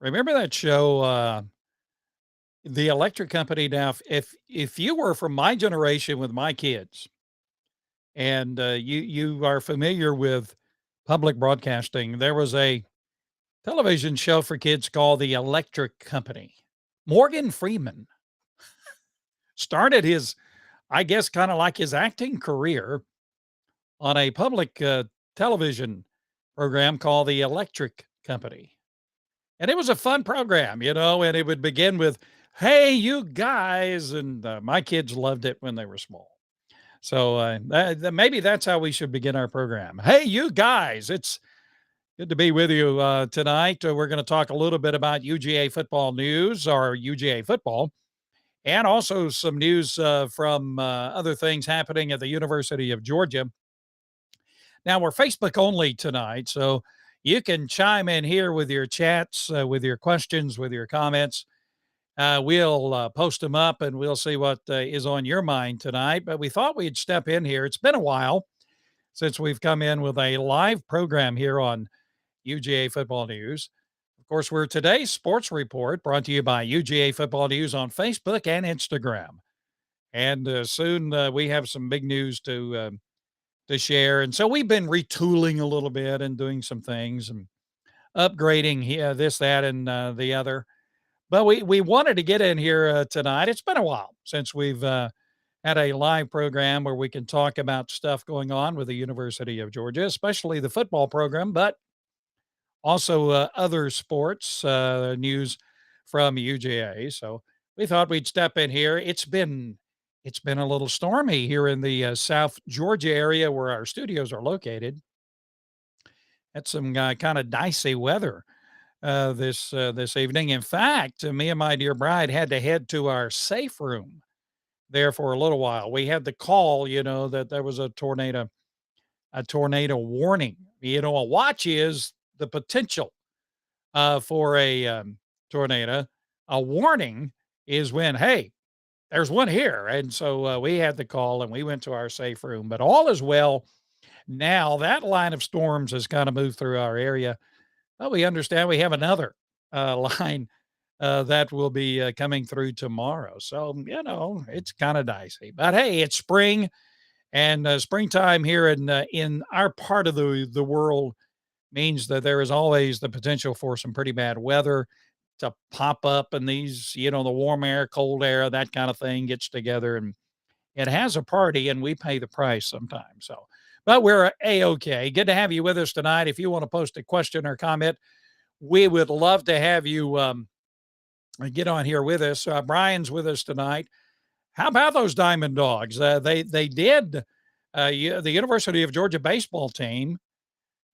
Remember that show, The Electric Company? Now, if you were from my generation with my kids and you are familiar with public broadcasting, there was a television show for kids called The Electric Company. Morgan Freeman started his, I guess, kind of like his acting career on a public television program called The Electric Company. And it was a fun program, and it would begin with, "Hey, you guys." And my kids loved it when they were small. So maybe that's how we should begin our program. Hey, you guys, it's good to be with you tonight. We're going to talk a little bit about UGA football news or UGA football, and also some news from other things happening at the University of Georgia. Now, we're Facebook only tonight, so you can chime in here with your chats, with your questions, with your comments. We'll post them up and we'll see what is on your mind tonight. But we thought we'd step in here. It's been a while since we've come in with a live program here on UGA Football News. Of course, we're today's sports report brought to you by UGA Football News on Facebook and Instagram. And soon we have some big news to share. And so we've been retooling a little bit and doing some things and upgrading this, that, and the other. But we wanted to get in here tonight. It's been a while since we've had a live program where we can talk about stuff going on with the University of Georgia, especially the football program, but also other sports news from UGA. So we thought we'd step in here. It's been a little stormy here in the South Georgia area where our studios are located. Had some kind of dicey weather this evening. In fact, me and my dear bride had to head to our safe room there for a little while. We had the call, that there was a tornado warning. A watch is the potential for a tornado. A warning is when, hey, there's one here. And so we had the call and we went to our safe room, but all is well. Now that line of storms has kind of moved through our area. Well, we understand we have another line that will be coming through tomorrow. So, it's kind of dicey. But hey, it's spring and springtime here in our part of the world means that there is always the potential for some pretty bad weather to pop up, and these, the warm air, cold air, that kind of thing gets together and it has a party and we pay the price sometimes. So, but we're a-okay. Good to have you with us tonight. If you want to post a question or comment, we would love to have you get on here with us. Brian's with us tonight. How about those Diamond Dogs? They did the University of Georgia baseball team.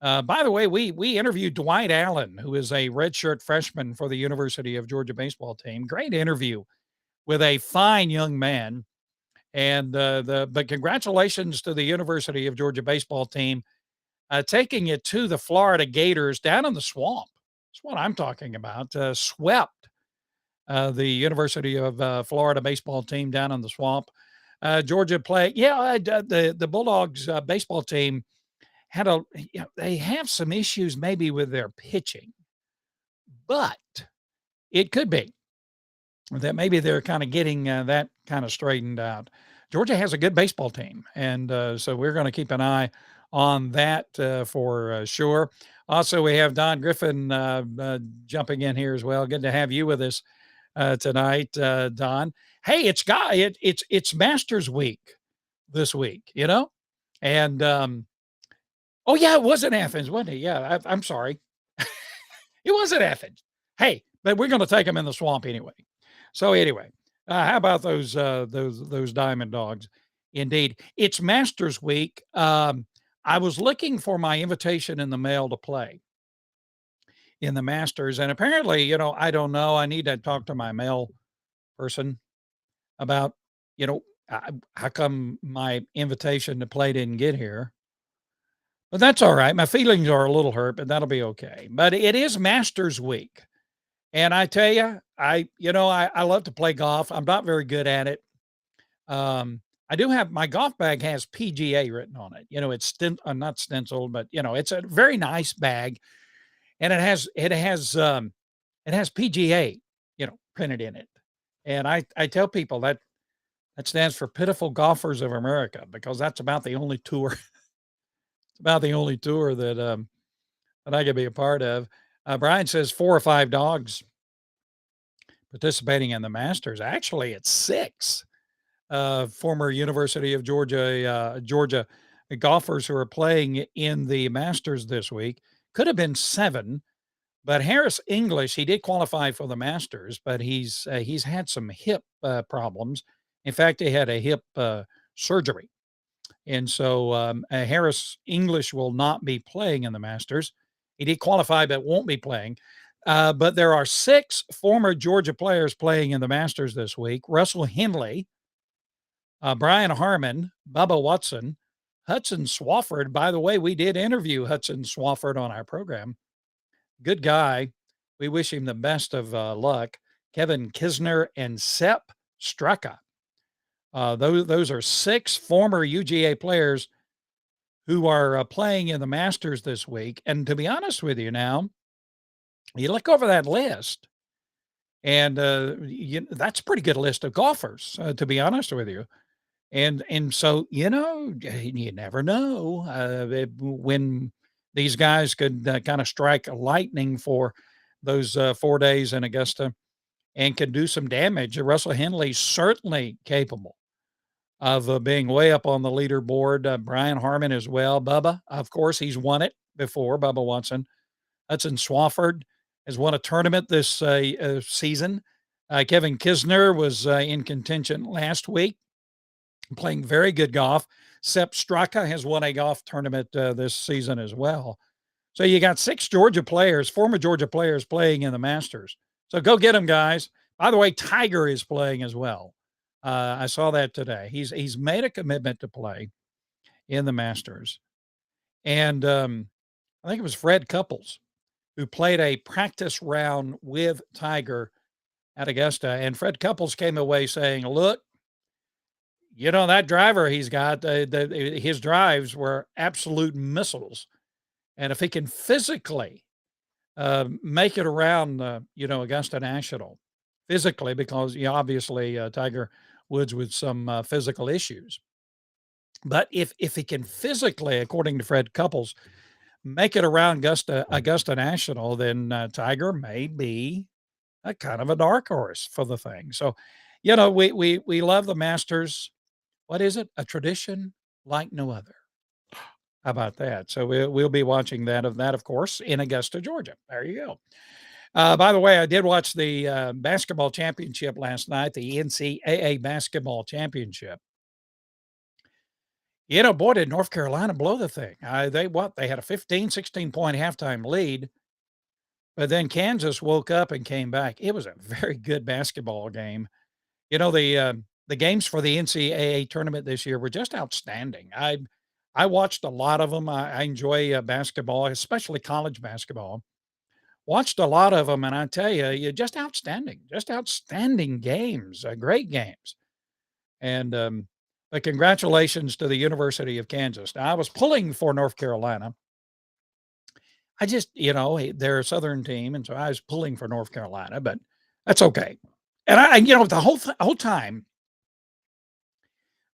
By the way, we interviewed Dwight Allen, who is a redshirt freshman for the University of Georgia baseball team. Great interview with a fine young man. And but congratulations to the University of Georgia baseball team taking it to the Florida Gators down in the swamp. That's what I'm talking about. Swept the University of Florida baseball team down in the swamp. Georgia play, the Bulldogs baseball team had they have some issues maybe with their pitching, but it could be that maybe they're kind of getting that kind of straightened out. Georgia has a good baseball team, and so we're going to keep an eye on that for sure. Also, we have Don Griffin jumping in here as well. Good to have you with us tonight, Don. Hey, it's Masters Week this week, and oh yeah, it was in Athens, wasn't it? Yeah, I'm sorry, it was in Athens. Hey, but we're going to take them in the swamp anyway. So anyway, how about those Diamond Dogs? Indeed, it's Masters Week. I was looking for my invitation in the mail to play in the Masters, and apparently, I don't know. I need to talk to my mail person about, how come my invitation to play didn't get here. But that's all right. My feelings are a little hurt, but that'll be okay. But it is Masters Week. And I tell you, I love to play golf. I'm not very good at it. I do have my golf bag has PGA written on it. It's not stenciled, but it's a very nice bag, and it has It has PGA, printed in it. And I tell people that stands for Pitiful Golfers of America because that's about the only tour it's about the only tour that I could be a part of. Brian says 4 or 5 dogs participating in the Masters. Actually, it's 6, former University of Georgia golfers who are playing in the Masters this week. Could have been 7, but Harris English, he did qualify for the Masters, but he's had some hip, problems. In fact, he had a hip, surgery, and so, Harris English will not be playing in the Masters. He did qualify, but won't be playing. But there are 6 former Georgia players playing in the Masters this week. Russell Henley, Brian Harmon, Bubba Watson, Hudson Swafford. By the way, we did interview Hudson Swafford on our program. Good guy. We wish him the best of luck. Kevin Kisner and Sepp Straka. Those are 6 former UGA players who are playing in the Masters this week. And to be honest with you now, you look over that list, and that's a pretty good list of golfers, to be honest with you. And so you never know when these guys could kind of strike lightning for those 4 days in Augusta and can do some damage. Russell Henley's certainly capable of being way up on the leaderboard. Brian Harmon as well. Bubba, of course, he's won it before. Bubba Watson. Hudson Swafford has won a tournament this season. Kevin Kisner was in contention last week, playing very good golf. Sepp Straka has won a golf tournament this season as well. So you got 6 Georgia players, former Georgia players, playing in the Masters. So go get them, guys. By the way, Tiger is playing as well. I saw that today. He's made a commitment to play in the Masters. And I think it was Fred Couples who played a practice round with Tiger at Augusta. And Fred Couples came away saying, look, that driver he's got, his drives were absolute missiles. And if he can physically make it around, Augusta National, physically, because obviously Tiger Woods with some physical issues. But if he can physically, according to Fred Couples, make it around Augusta National, then Tiger may be a kind of a dark horse for the thing. So, we love the Masters. What is it? A tradition like no other. How about that? So we'll be watching that, of course, in Augusta, Georgia. There you go. By the way, I did watch the basketball championship last night, the NCAA basketball championship. Boy, did North Carolina blow the thing. They had a 15, 16-point halftime lead, but then Kansas woke up and came back. It was a very good basketball game. The games for the NCAA tournament this year were just outstanding. I watched a lot of them. I enjoy basketball, especially college basketball. Watched a lot of them, and I tell you, just outstanding games, great games. And but congratulations to the University of Kansas. Now, I was pulling for North Carolina. I just, they're a Southern team, and so I was pulling for North Carolina, but that's okay. And the whole time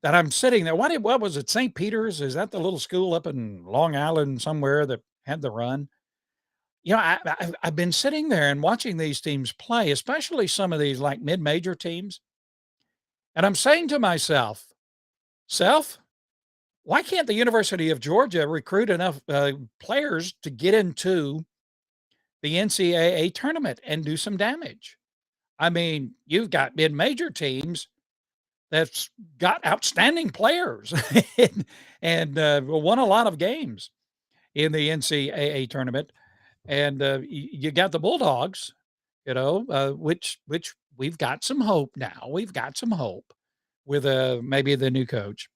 that I'm sitting there, what was it, St. Peter's? Is that the little school up in Long Island somewhere that had the run? I've been sitting there and watching these teams play, especially some of these like mid-major teams. And I'm saying to myself, why can't the University of Georgia recruit enough players to get into the NCAA tournament and do some damage? I mean, you've got mid-major teams that's got outstanding players and won a lot of games in the NCAA tournament. And you got the Bulldogs, which we've got some hope now. We've got some hope with maybe the new coach.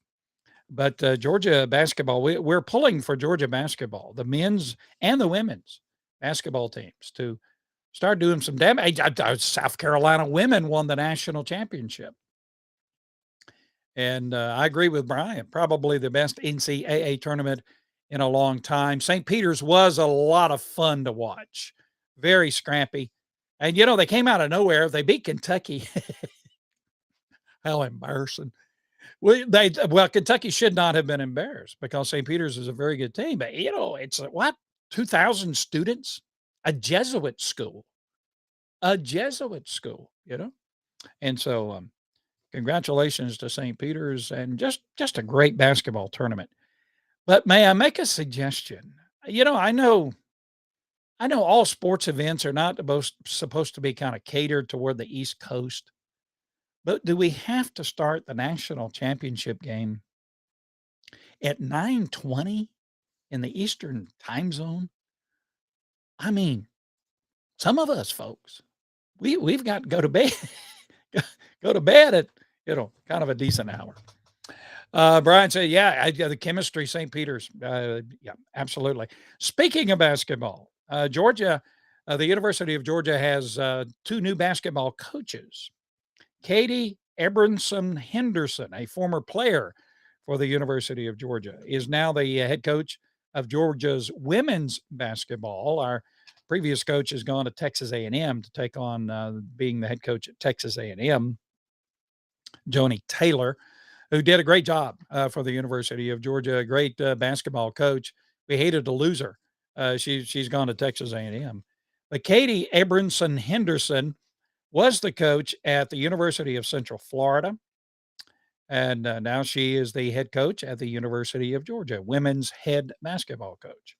But Georgia basketball, we're pulling for Georgia basketball, the men's and the women's basketball teams to start doing some damage. South Carolina women won the national championship. And I agree with Brian, probably the best NCAA tournament in a long time. St. Peter's was a lot of fun to watch. Very scrappy. And, they came out of nowhere. They beat Kentucky. How embarrassing. Kentucky should not have been embarrassed because St. Peter's is a very good team, but, it's what? 2,000 students? A Jesuit school. A Jesuit school, And so, congratulations to St. Peter's and just a great basketball tournament. But may I make a suggestion? I know all sports events are not supposed to be kinda catered toward the East Coast, but do we have to start the national championship game at 9:20 in the Eastern Time Zone? I mean, some of us folks, we've got to go to bed go to bed at, kind of a decent hour. Brian said, "Yeah, the chemistry, St. Peter's." Yeah, absolutely. Speaking of basketball, Georgia, the University of Georgia has 2 new basketball coaches. Katie Abramson Henderson, a former player for the University of Georgia, is now the head coach of Georgia's women's basketball. Our previous coach has gone to Texas A&M to take on being the head coach at Texas A&M, Joni Taylor, who did a great job for the University of Georgia, a great basketball coach. We hated to lose her. She's gone to Texas A&M. But Katie Abramson Henderson was the coach at the University of Central Florida, and now she is the head coach at the University of Georgia, women's head basketball coach.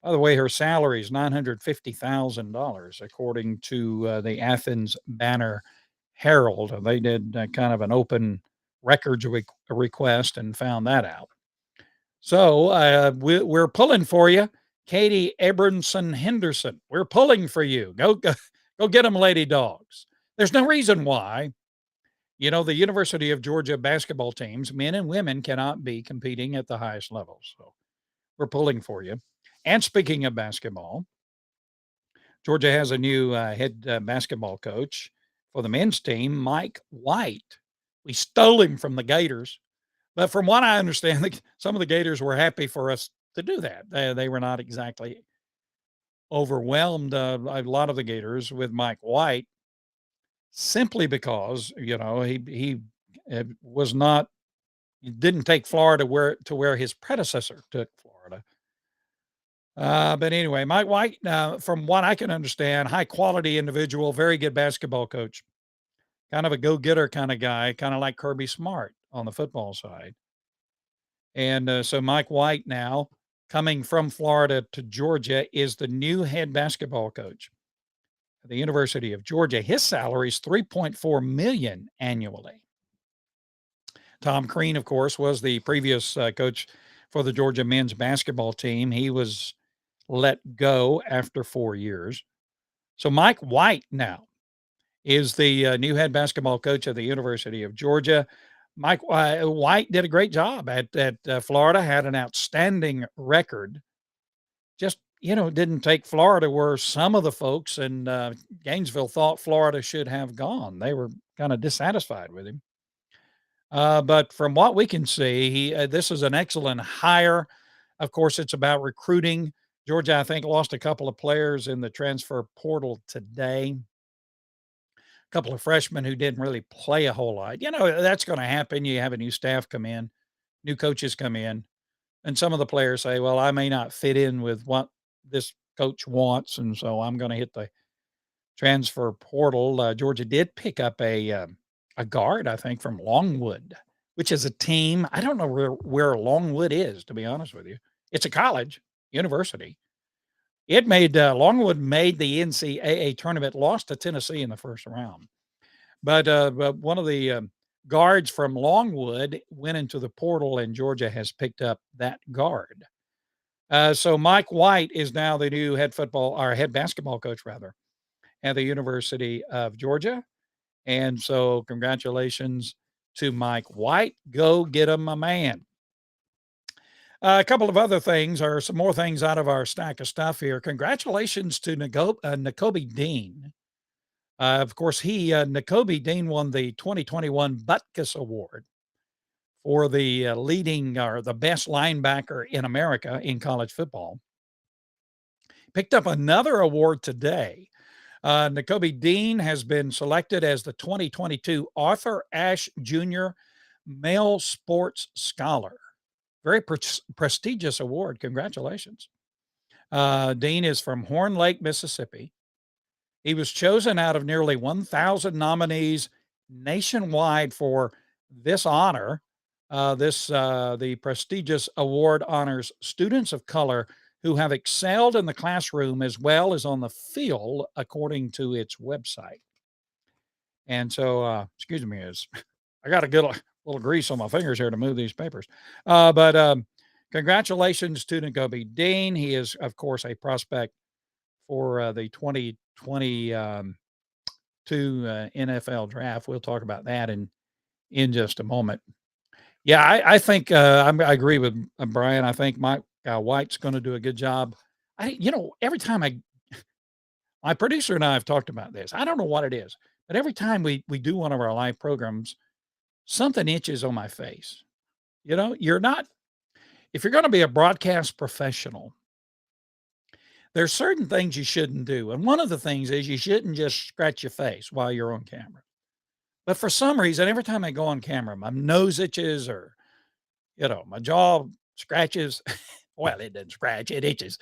By the way, her salary is $950,000, according to the Athens Banner Herald. They did kind of an open records request and found that out. So we're pulling for you, Katie Abramson Henderson. We're pulling for you. Go get them, Lady Dogs. There's no reason why, the University of Georgia basketball teams, men and women, cannot be competing at the highest levels. So we're pulling for you. And speaking of basketball, Georgia has a new head basketball coach for the men's team, Mike White. We stole him from the Gators. But from what I understand, some of the Gators were happy for us to do that. They were not exactly overwhelmed, a lot of the Gators, with Mike White, simply because, he was not he didn't take Florida where his predecessor took Florida. But anyway, Mike White, from what I can understand, high quality individual, very good basketball coach, kind of a go-getter kind of guy, kind of like Kirby Smart on the football side. And so Mike White now coming from Florida to Georgia is the new head basketball coach at the University of Georgia. His salary is $3.4 million annually. Tom Crean, of course, was the previous coach for the Georgia men's basketball team. He was let go after 4 years. So Mike White now is the new head basketball coach of the University of Georgia. Mike White did a great job at Florida, had an outstanding record. Just, didn't take Florida where some of the folks in Gainesville thought Florida should have gone. They were kind of dissatisfied with him. But from what we can see, this is an excellent hire. Of course, it's about recruiting. Georgia, I think, lost a couple of players in the transfer portal today. A couple of freshmen who didn't really play a whole lot. That's going to happen. You have a new staff come in, new coaches come in, and some of the players say, well, I may not fit in with what this coach wants, and so I'm going to hit the transfer portal. Georgia did pick up a guard, I think, from Longwood, which is a team. I don't know where Longwood is, to be honest with you. It's a college, university. Longwood made the NCAA tournament, lost to Tennessee in the first round. But one of the guards from Longwood went into the portal, and Georgia has picked up that guard. So Mike White is now the new head basketball coach, rather, at the University of Georgia. And so congratulations to Mike White. Go get him, my man. A couple of other things, or some more things out of our stack of stuff here. Congratulations to Nakobe Dean. Of course, Nakobe Dean won the 2021 Butkus Award for the leading or the best linebacker in America in college football. Picked up another award today N'Kobe Dean has been selected as the 2022 Arthur Ashe Jr. Male Sports Scholar. Very prestigious award. Congratulations. Dean is from Horn Lake, Mississippi. He was chosen out of nearly 1,000 nominees nationwide for this honor. The prestigious award honors students of color who have excelled in the classroom as well as on the field, according to its website. And so, excuse me, as I got to get a little grease on my fingers here to move these papers. But congratulations to N'Kobe Dean. He is, of course, a prospect for the 2022 NFL draft. We'll talk about that in just a moment. Yeah, I think I agree with Brian. I think Mike White's going to do a good job. Every time my producer and I have talked about this. I don't know what it is, but every time we do one of our live programs, something itches on my face. You're not if you're going to be a broadcast professional, there's certain things you shouldn't do. And one of the things is you shouldn't just scratch your face while you're on camera. But for some reason, every time I go on camera, my nose itches or, my jaw scratches. Well, it doesn't scratch, it itches.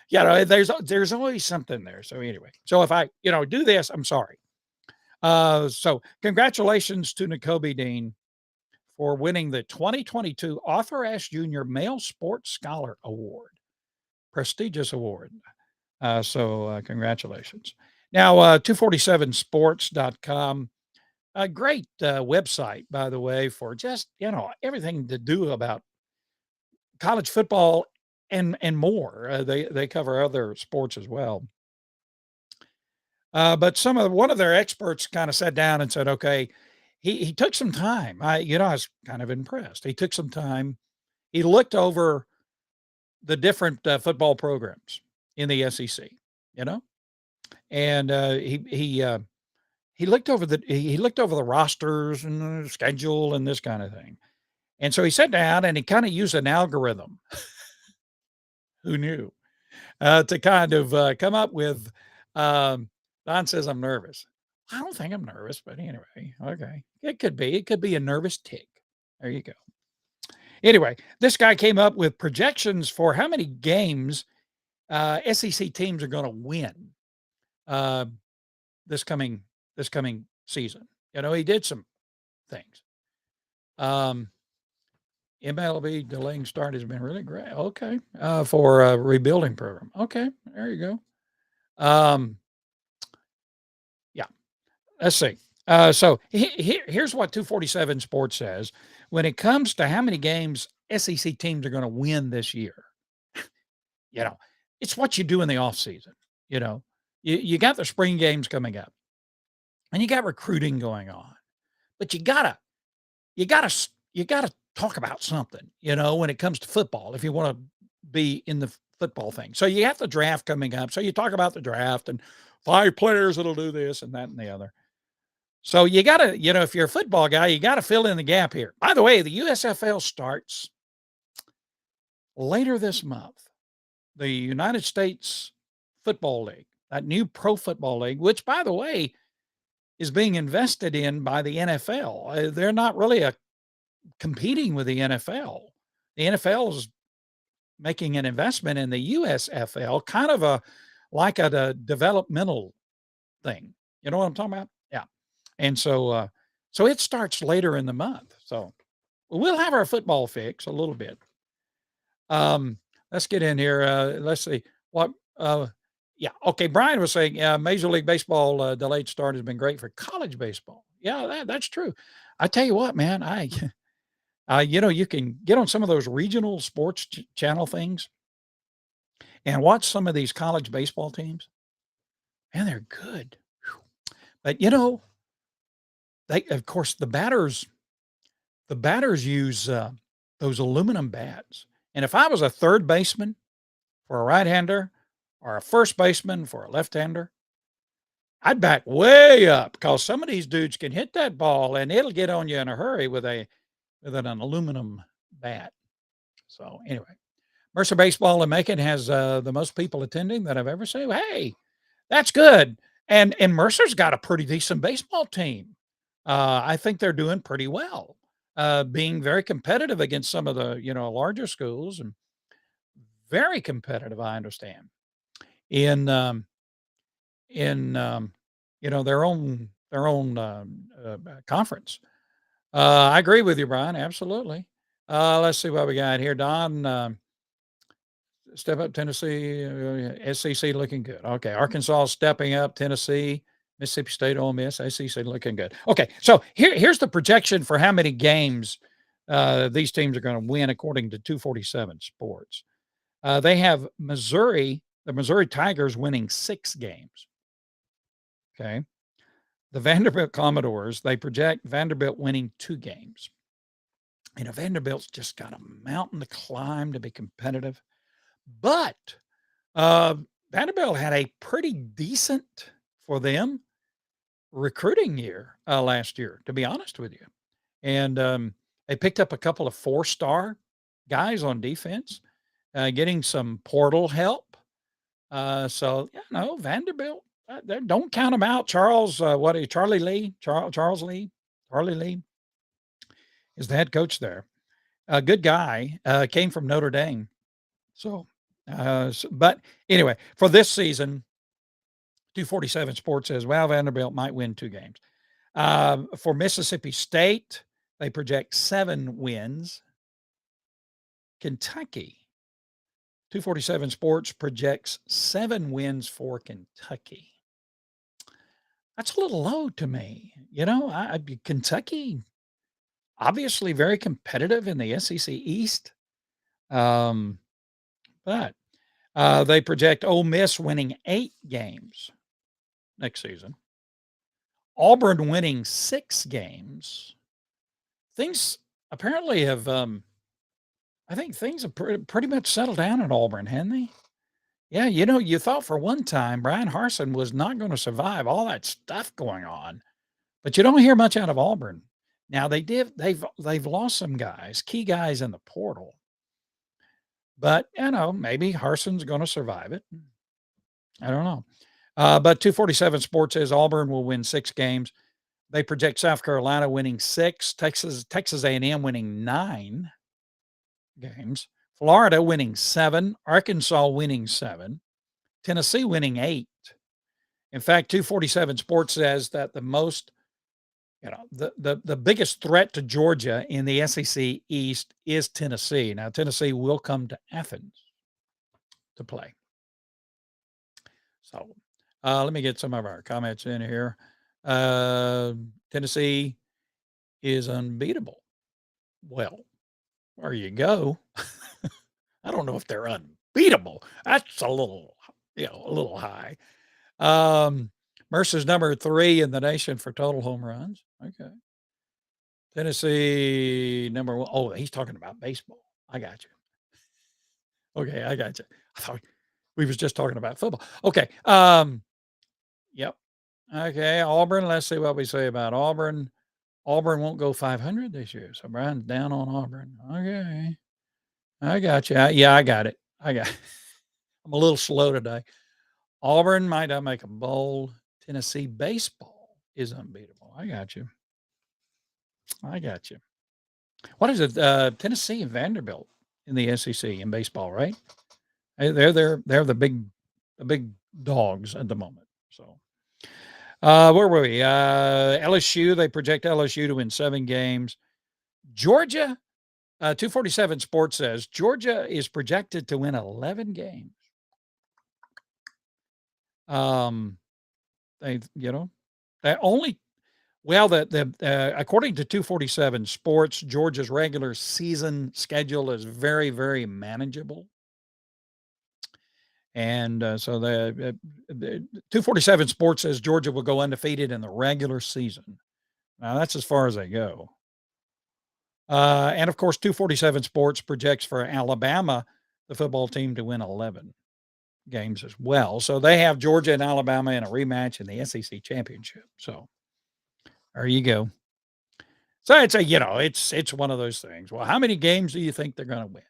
There's always something there. So anyway, so if I, do this, I'm sorry. So congratulations to N'Kobe Dean for winning the 2022 Arthur Ashe Jr. Male Sports Scholar Award. Prestigious award. So congratulations. Now, 247sports.com, a great website, by the way, for just, everything to do about college football and more. They cover other sports as well. But one of their experts kind of sat down and said, okay, he took some time. I was kind of impressed. He took some time. He looked over the different football programs in the SEC, and he looked over the rosters and the schedule and this kind of thing. And so he sat down and he kind of used an algorithm. Who knew? To kind of come up with. Don says I'm nervous. I don't think I'm nervous, but anyway, okay. It could be. It could be a nervous tick. There you go. Anyway, this guy came up with projections for how many games SEC teams are going to win this coming season. He did some things. MLB delaying start has been really great. Okay, for a rebuilding program. Okay, there you go. Yeah, let's see. So here's what 247 Sports says when it comes to how many games SEC teams are going to win this year. It's what you do in the off season. You got the spring games coming up, and you got recruiting going on, but you gotta talk about something. When it comes to football, if you want to be in the football thing. So you have the draft coming up. So you talk about the draft and 5 players that'll do this and that and the other. So you got to, if you're a football guy, you got to fill in the gap here. By the way, the USFL starts later this month. The United States Football League, that new pro football league, which, by the way, is being invested in by the NFL. They're not really competing with the NFL. The NFL is making an investment in the USFL, kind of like a developmental thing. You know what I'm talking about? Yeah. And so it starts later in the month. So we'll have our football fix a little bit. Let's get in here. Let's see what, yeah. Okay. Brian was saying, Major League Baseball delayed start has been great for college baseball. Yeah, that's true. I tell you what, man, you can get on some of those regional sports channel things and watch some of these college baseball teams. And they're good. Whew. But of course, the batters use those aluminum bats. And if I was a third baseman for a right-hander or a first baseman for a left-hander, I'd back way up because some of these dudes can hit that ball and it'll get on you in a hurry with an aluminum bat. So anyway, Mercer Baseball in Macon has the most people attending that I've ever seen. Hey, that's good. And Mercer's got a pretty decent baseball team. I think they're doing pretty well, being very competitive against some of the, larger schools and very competitive, I understand, in, in, conference. I agree with you, Brian, absolutely. Let's see what we got here. Don, step up Tennessee, SEC looking good. Okay, Arkansas stepping up, Tennessee, Mississippi State, Ole Miss, SEC looking good. Okay, so here's the projection for how many games these teams are going to win according to 247 Sports. They have the Missouri Tigers winning 6 games. Okay, the Vanderbilt Commodores, they project Vanderbilt winning 2 games. Vanderbilt's just got a mountain to climb to be competitive, but Uh, Vanderbilt had a pretty decent, for them, recruiting year, last year, to be honest with you. And, they picked up a couple of 4-star guys on defense, getting some portal help. So, Vanderbilt, they don't count them out. Charlie Lee? Charles Lee? Charlie Lee is the head coach there. A good guy, came from Notre Dame. So, but anyway, for this season, 247 Sports says, well, Vanderbilt might win 2 games. For Mississippi State, they project 7 wins. Kentucky, 247 Sports projects 7 wins for Kentucky. That's a little low to me. Kentucky, obviously very competitive in the SEC East. But they project Ole Miss winning 8 games next season. Auburn winning 6 games. Things apparently have, I think things have pretty much settled down at Auburn, haven't they? Yeah, you thought for one time Brian Harsin was not going to survive all that stuff going on, but you don't hear much out of Auburn. Now they've lost some guys, key guys in the portal, but maybe Harsin's going to survive it. I don't know. But 247 Sports says Auburn will win 6 games. They project South Carolina winning 6, Texas A&M winning 9 games, Florida winning 7, Arkansas winning 7, Tennessee winning 8. In fact, 247 Sports says that the most, the biggest threat to Georgia in the SEC East is Tennessee. Now, Tennessee will come to Athens to play. So, let me get some of our comments in here. Tennessee is unbeatable. Well, there you go. I don't know if they're unbeatable. That's a little high. Mercer's number 3 in the nation for total home runs. Okay. Tennessee number 1. Oh, he's talking about baseball. I got you. Okay, I got you. I thought we was just talking about football. Okay. Yep. Okay, Auburn. Let's see what we say about Auburn. Auburn won't go 500 this year, so Brian's down on Auburn. Okay. I got you. Yeah, I got it. I'm a little slow today. Auburn might not make a bowl. Tennessee baseball is unbeatable. I got you. What is it? Tennessee and Vanderbilt in the SEC in baseball, right? They're the big dogs at the moment. So, where were we? LSU. They project LSU to win 7 games. Georgia. 247 Sports says Georgia is projected to win 11 games. They, they only, according to 247 Sports, Georgia's regular season schedule is very, very manageable. And so the 247 Sports says Georgia will go undefeated in the regular season. Now that's as far as they go. And of course, 247 Sports projects for Alabama, the football team, to win 11 games as well. So they have Georgia and Alabama in a rematch in the SEC championship. So there you go. So it's one of those things. Well, how many games do you think they're going to win?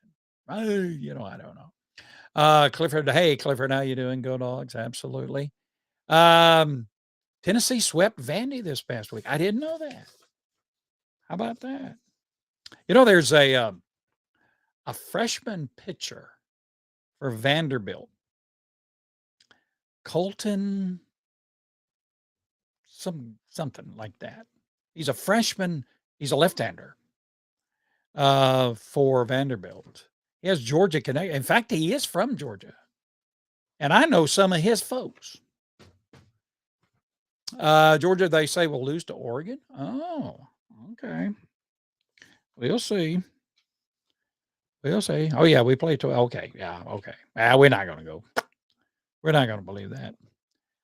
I don't know. Clifford, hey, Clifford, how you doing? Go Dogs. Absolutely. Tennessee swept Vandy this past week. I didn't know that. How about that? There's a freshman pitcher for Vanderbilt, Colton, something like that. He's a freshman. He's a left-hander for Vanderbilt. He has Georgia connection. In fact, he is from Georgia, and I know some of his folks. Georgia, they say, will lose to Oregon. Oh, okay. We'll see. We'll see. Oh yeah, we play to. Okay, yeah, okay. We're not going to go. We're not going to believe that.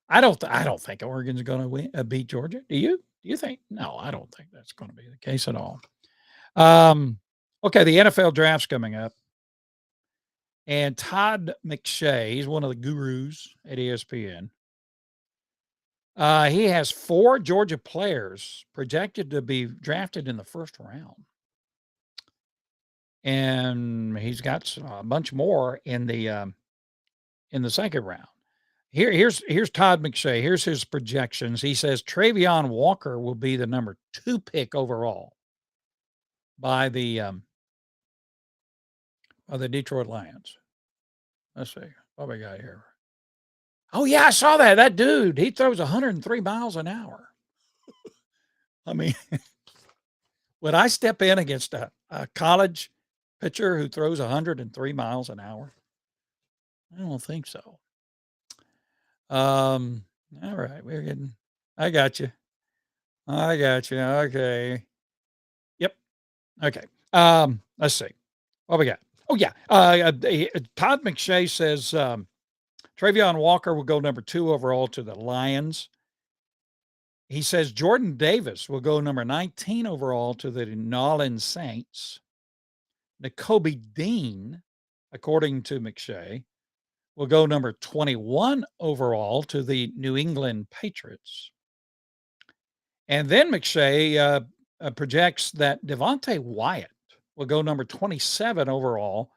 I don't think Oregon's going to win, beat Georgia. Do you? Do you think? No, I don't think that's going to be the case at all. Okay, the NFL draft's coming up, and Todd McShay, he's one of the gurus at ESPN. He has 4 Georgia players projected to be drafted in the first round, and he's got a bunch more in the second round. Here's Todd McShay. Here's his projections. He says Travion Walker will be the number 2 pick overall by the Detroit Lions. Let's see what we got here. Oh yeah, I saw that. That dude, he throws 103 miles an hour. I mean, would I step in against a college pitcher who throws 103 miles an hour? I don't think so. All right, I got you. Okay. Yep. Okay. Let's see. What we got? Oh yeah. Todd McShay says Travion Walker will go number 2 overall to the Lions. He says Jordan Davis will go number 19 overall to the New Orleans Saints. Nakobe Dean, according to McShay, will go number 21 overall to the New England Patriots. And then McShay projects that Devontae Wyatt will go number 27 overall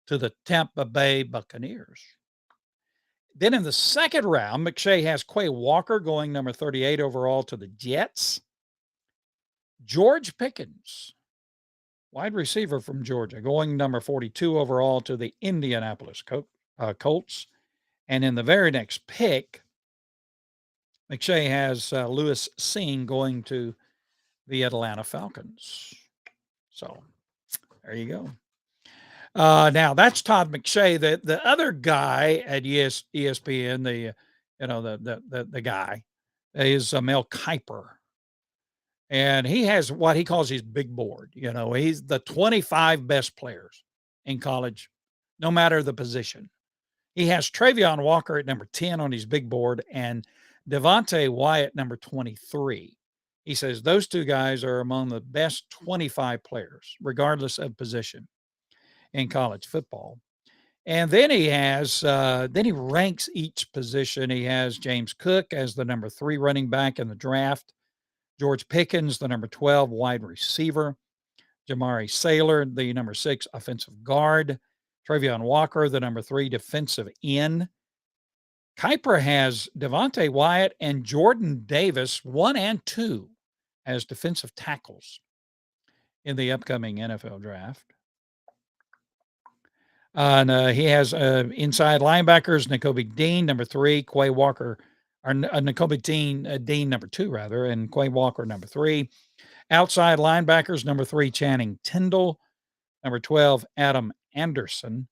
to the Tampa Bay Buccaneers. Then in the second round, McShay has Quay Walker going number 38 overall to the Jets. George Pickens, wide receiver from Georgia, going number 42 overall to the Indianapolis Colts. And in the very next pick, McShay has Lewis Seen going to the Atlanta Falcons. So there you go. Now that's Todd McShay. The other guy at ESPN, the guy is Mel Kiper, and he has what he calls his big board. He's the 25 best players in college, no matter the position. He has Travion Walker at number 10 on his big board and Devontae Wyatt number 23. He says those 2 guys are among the best 25 players, regardless of position in college football. And then he ranks each position. He has James Cook as the number 3 running back in the draft, George Pickens, the number 12 wide receiver, Jamari Saylor, the number 6 offensive guard, Travion Walker, the number 3 defensive end. Kiper has Devontae Wyatt and Jordan Davis, 1 and 2, as defensive tackles in the upcoming NFL draft. And he has inside linebackers, Nakobe Dean, number 3, Quay Walker, or Nakobe Dean, number 2, rather, and Quay Walker, number 3. Outside linebackers, number 3, Channing Tindall, number 12, Adam Anderson.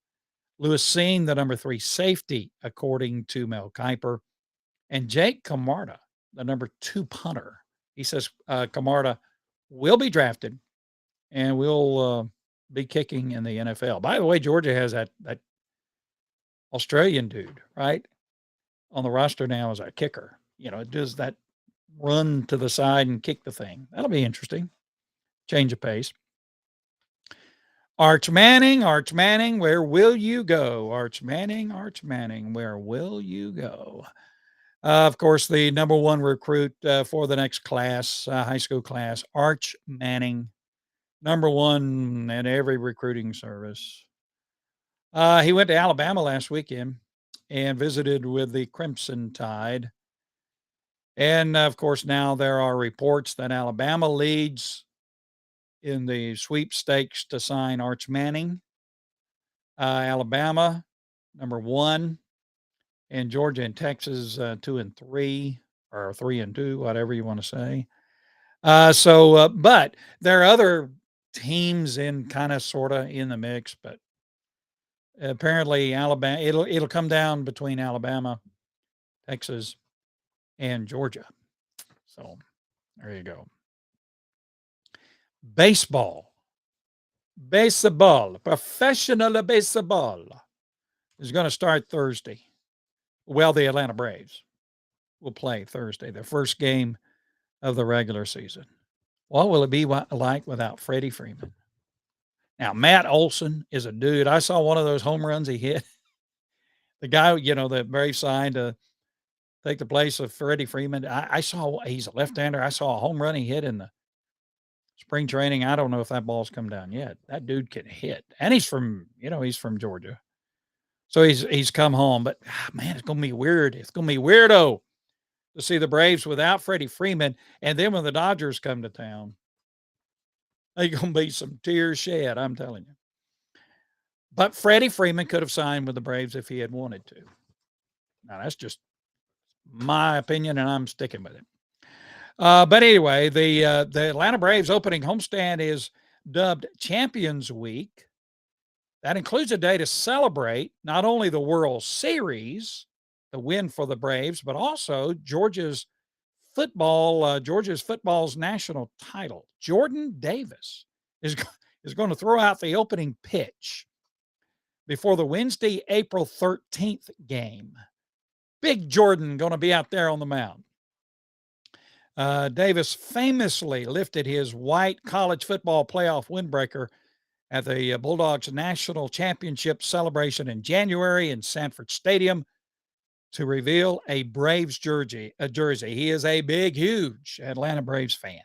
Lewis Seen, the number 3 safety, according to Mel Kiper. And Jake Camarda, the number 2 punter. He says Camarda will be drafted and will be kicking in the NFL. By the way, Georgia has that Australian dude, right, on the roster now as a kicker. It does that run to the side and kick the thing. That'll be interesting. Change of pace. Arch Manning, where will you go? Arch Manning, where will you go? Of course, the number 1 recruit for the next class, high school class, Arch Manning, number 1 in every recruiting service. He went to Alabama last weekend and visited with the Crimson Tide. And of course, now there are reports that Alabama leads in the sweepstakes to sign Arch Manning. Alabama, number one, and Georgia and Texas, 2 and 3, or 3 and 2, whatever you want to say. But there are other teams in kind of sort of in the mix, but apparently Alabama, it'll come down between Alabama, Texas, and Georgia. So there you go. Baseball, professional baseball is going to start Thursday. Well, the Atlanta Braves will play Thursday, the first game of the regular season. What will it be like without Freddie Freeman? Now, Matt Olson is a dude. I saw one of those home runs he hit. The guy, the Braves signed to take the place of Freddie Freeman. I saw he's a left-hander. I saw a home run he hit in the spring training. I don't know if that ball's come down yet. That dude can hit, and he's from Georgia, so he's come home. But man, it's gonna be weird. It's gonna be weirdo to see the Braves without Freddie Freeman, and then when the Dodgers come to town, there's gonna be some tears shed. I'm telling you. But Freddie Freeman could have signed with the Braves if he had wanted to. Now that's just my opinion, and I'm sticking with it. But anyway, the Atlanta Braves opening homestand is dubbed Champions Week. That includes a day to celebrate not only the World Series, the win for the Braves, but also Georgia's football's national title. Jordan Davis is going to throw out the opening pitch before the Wednesday, April 13th game. Big Jordan going to be out there on the mound. Davis famously lifted his white college football playoff windbreaker at the Bulldogs National Championship celebration in January in Sanford Stadium to reveal a Braves jersey. He is a big, huge Atlanta Braves fan.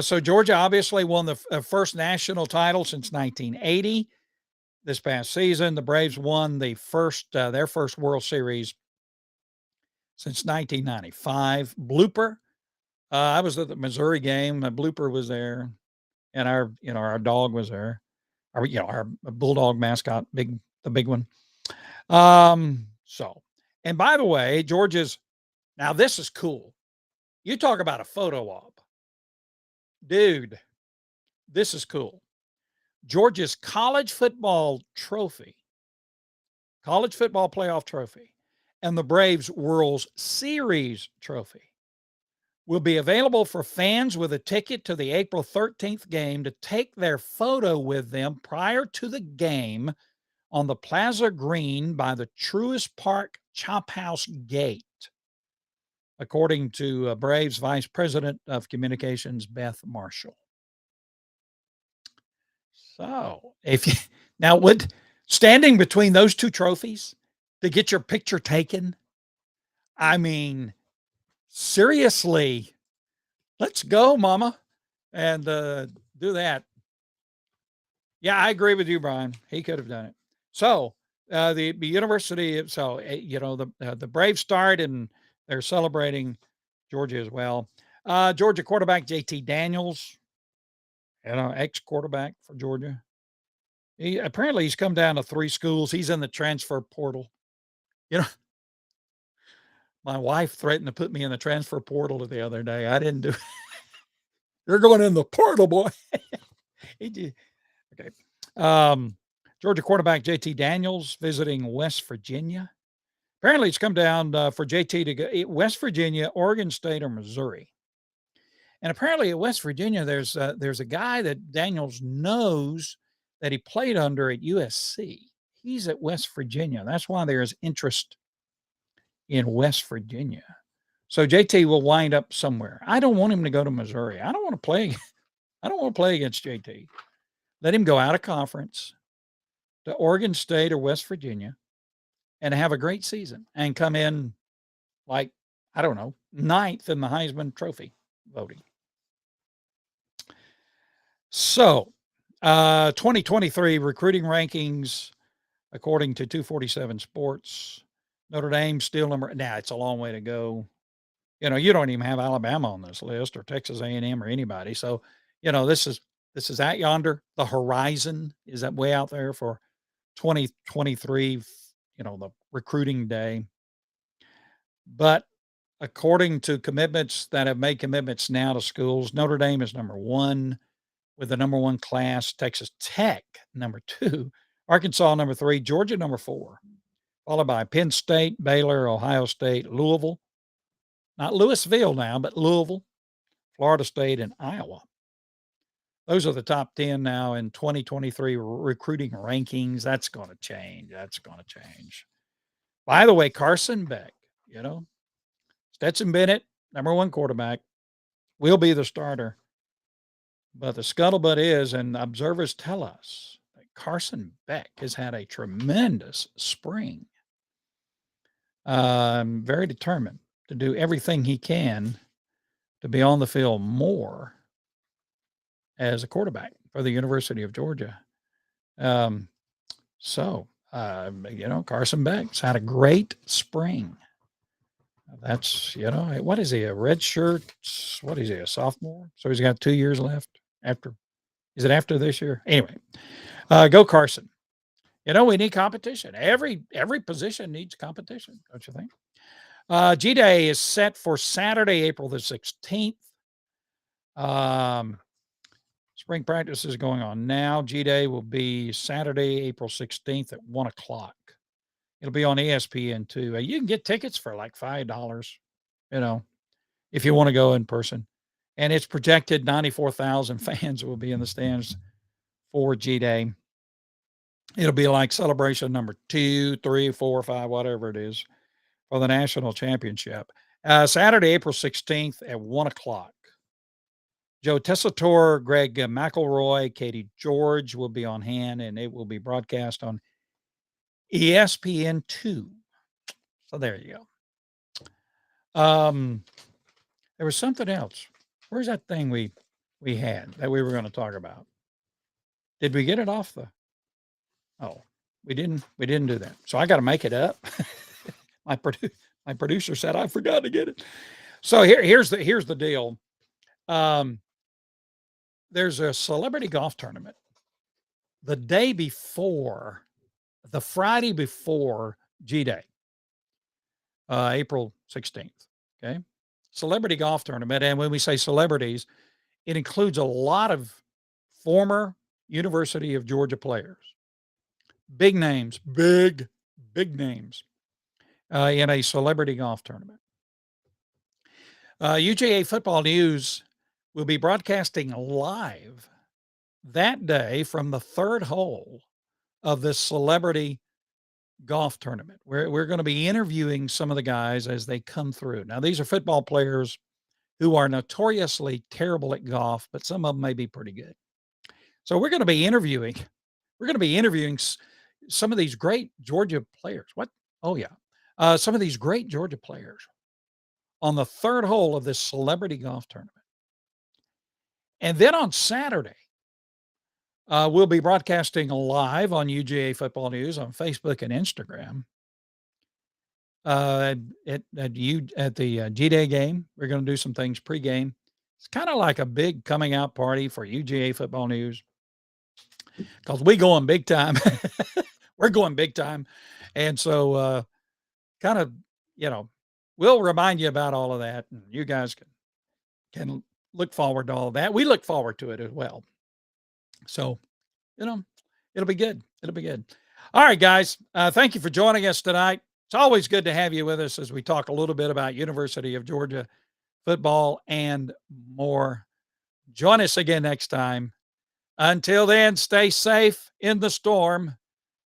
So Georgia obviously won the first national title since 1980. This past season, the Braves won their first World Series since 1995. Blooper. I was at the Missouri game. Blooper was there, and our dog was there. Our bulldog mascot, the big one. And by the way, now this is cool. You talk about a photo op. Dude, this is cool. Georgia's college football playoff trophy, and the Braves World Series trophy will be available for fans with a ticket to the April 13th game to take their photo with them prior to the game on the Plaza Green by the Truist Park Chop House Gate, according to Braves Vice President of Communications, Beth Marshall. So, standing between those two trophies to get your picture taken, I mean, seriously, let's go, mama, and do that. Yeah, I agree with you, Brian. He could have done it. So, the university, the Braves start and they're celebrating Georgia as well. Georgia quarterback JT Daniels, ex-quarterback for Georgia. He's come down to 3 schools. He's in the transfer portal. My wife threatened to put me in the transfer portal the other day. I didn't do it. You're going in the portal, boy. Okay. Georgia quarterback JT Daniels visiting West Virginia. Apparently, it's come down for JT to go West Virginia, Oregon State, or Missouri. And apparently, at West Virginia, there's a guy that Daniels knows that he played under at USC. He's at West Virginia. That's why there is interest in West Virginia. So JT will wind up somewhere. I don't want him to go to Missouri. I don't want to play against JT. Let him go out of conference to Oregon State or West Virginia and have a great season and come in like, I don't know, 9th in the Heisman Trophy voting. So, 2023 recruiting rankings, according to 247 Sports. Notre Dame still now it's a long way to go. You don't even have Alabama on this list or Texas A&M or anybody. So, this is out yonder. The horizon is that way out there for 2023, the recruiting day. But according to commitments that have made commitments now to schools, Notre Dame is number 1 with the number 1 class, Texas Tech number 2, Arkansas number 3, Georgia number 4, followed by Penn State, Baylor, Ohio State, Louisville, not Louisville now, but Louisville, Florida State, and Iowa. Those are the top 10 now in 2023 recruiting rankings. That's going to change. By the way, Carson Beck, Stetson Bennett, number 1 quarterback, will be the starter. But the scuttlebutt is, and observers tell us, that Carson Beck has had a tremendous spring. Very determined to do everything he can to be on the field more as a quarterback for the University of Georgia. Carson Beck's had a great spring. That's, what is he, a red shirt? What is he, a sophomore? So he's got 2 years left is it after this year? Anyway, go Carson. We need competition. Every position needs competition, don't you think? G-Day is set for Saturday, April the 16th. Spring practice is going on now. G-Day will be Saturday, April 16th at 1 o'clock. It'll be on ESPN too. You can get tickets for like $5, if you want to go in person. And it's projected 94,000 fans will be in the stands for G-Day. It'll be like celebration number 2, 3, 4, 5, whatever it is, for the national championship. Saturday, April 16th at 1 o'clock. Joe Tessitore, Greg McElroy, Katie George will be on hand, and it will be broadcast on ESPN2. So there you go. There was something else. Where's that thing we had that we were going to talk about? Did we get it off the? Oh, we didn't do that. So I got to make it up. My producer said I forgot to get it. So here's the deal. There's a celebrity golf tournament the day before, the Friday before G-Day, April 16th. Okay. Celebrity golf tournament. And when we say celebrities, it includes a lot of former University of Georgia players, big names, big names, in a celebrity golf tournament. UGA Football News will be broadcasting live that day from the third hole of this celebrity golf tournament. We're going to be interviewing some of the guys as they come through. Now, these are football players who are notoriously terrible at golf, but some of them may be pretty good. So we're going to be interviewing some of these great Georgia players. What? Oh, yeah. Some of these great Georgia players on the third hole of this celebrity golf tournament. And then on Saturday, we'll be broadcasting live on UGA Football News on Facebook and Instagram. At the G-Day game, we're going to do some things pregame. It's kind of like a big coming out party for UGA Football News because we going big time. We're going big time. And so kind of, we'll remind you about all of that. And you guys can look forward to all of that. We look forward to it as well. So, it'll be good. It'll be good. All right, guys. Thank you for joining us tonight. It's always good to have you with us as we talk a little bit about University of Georgia football and more. Join us again next time. Until then, stay safe in the storm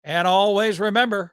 and always remember,